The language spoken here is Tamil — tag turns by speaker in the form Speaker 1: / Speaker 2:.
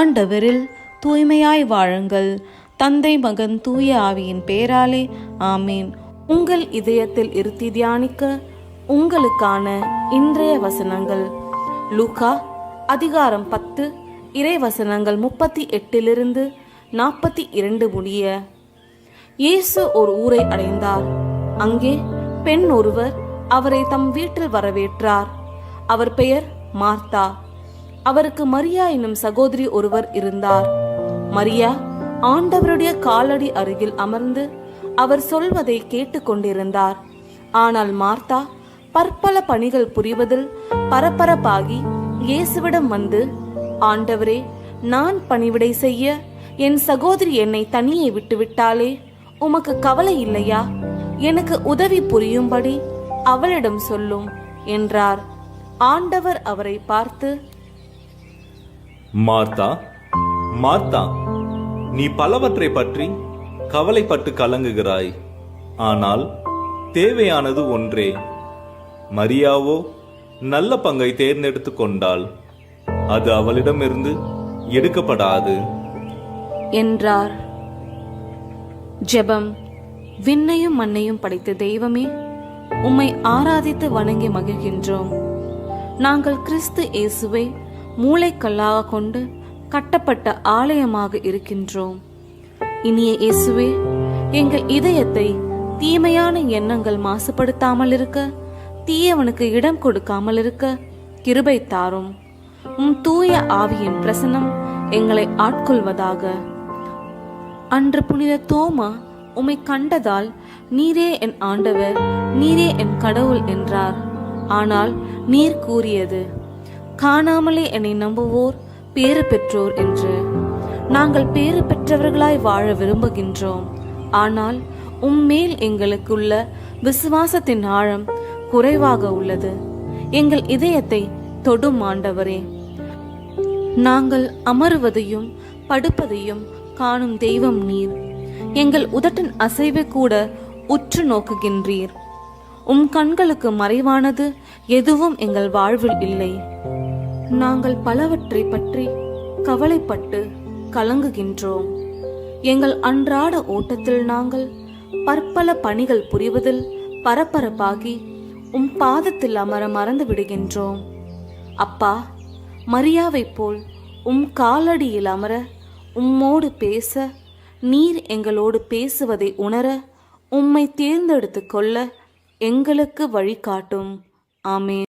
Speaker 1: ஆண்டவரில் தூய்மையாய் வாழுங்கள். தந்தை, மகன், தூய ஆவியின் பேராலே ஆமேன். உங்கள் இதயத்தில் இருத்தி தியானிக்க உங்களுக்கான இன்றைய வசனங்கள். லூக்கா அதிகாரம் 10 இறை வசனங்கள் 38 42 முடிய. இயேசு ஒரு ஊரை அடைந்தார். அங்கே பெண் ஒருவர் அவரை தம் வீட்டில் வரவேற்றார். அவர் பெயர் மார்த்தா. அவருக்கு மரியா என்னும் சகோதரி ஒருவர் இருந்தார். மரியா ஆண்டவருடைய காலடி அருகில் அமர்ந்து அவர் சொல்வதை கேட்டுக்கொண்டிருந்தார். ஆனால் மார்த்தா பற்பல பணிகள் புரிவதில் பரபரப்பாகி இயேசுவிடம் வந்து, ஆண்டவரே, நான் பணிவிடை செய்ய என் சகோதரி என்னை தனியே விட்டுவிட்டாளே, உமக்கு கவலை இல்லையா? எனக்கு உதவி புரியும்படி அவளிடம் சொல்லும் என்றார். ஆண்டவர் அவரை பார்த்து,
Speaker 2: மார்த்தா, மார்த்தா, நீ பலவற்றை பற்றி கவலைப்பட்டு கலங்குகிறாய். ஆனால் தேவையானது ஒன்றே. மரியாவோ நல்ல பங்கை தேர்ந்தெடுத்து கொண்டாள். அது அவளிடமிருந்து எடுக்கப்படாது
Speaker 1: என்றார். ஜெபம். விண்ணையும் மண்ணையும் படைத்த தெய்வமே, உம்மை ஆராதித்து வணங்கி மகிழ்கின்றோம். நாங்கள் கிறிஸ்து இயேசுவை மூளைக்கல்லாக கொண்டு கட்டப்பட்ட ஆலயமாக இருக்கின்றோம். இனிய இயேசுவே, எங்கள் இதயத்தை தீமையான எண்ணங்கள் மாசுபடுத்தாமல் இருக்க, தீயவனுக்கு இடம் கொடுக்காமல் இருக்க கிருபை தாரும். உம் தூய ஆவியின் பிரசன்னம் எங்களை ஆட்கொள்வதாக. அன்று புனித தோமா உம்மை கண்டதால், நீரே என் ஆண்டவர், நீரே என் கடவுள் என்றார். ஆனால் நீர் கூறியது, காணாமலே என்னை நம்புவோர் பேறு பெற்றோர் என்று. நாங்கள் பேறு பெற்றவர்களாய் வாழ விரும்புகின்றோம். ஆனால் உம்மேல் எங்களுக்குள்ள விசுவாசத்தின் ஆழம் குறைவாக உள்ளது. எங்கள் இதயத்தை தொடும் ஆண்டவரே. நாங்கள் அமருவதையும் படுப்பதையும் காணும் தெய்வம் நீர். எங்கள் உதட்டின் அசைவை கூட உற்று நோக்குகின்றீர். உம் கண்களுக்கு மறைவானது எதுவும் எங்கள் வாழ்வில் இல்லை. நாங்கள் பலவற்றை பற்றி கவலைப்பட்டு கலங்குகின்றோம். எங்கள் அன்றாட ஓட்டத்தில் நாங்கள் பற்பல பணிகள் புரிவதில் பரபரப்பாகி உம் பாதத்தில் அமர மறந்து விடுகின்றோம். அப்பா, மரியாவை போல் உம் காலடியில் அமர, உம்மோடு பேச, நீர் எங்களோடு பேசுவதை உணர, உம்மை தேர்ந்தெடுத்து கொள்ள எங்களுக்கு வழிகாட்டும். ஆமென்.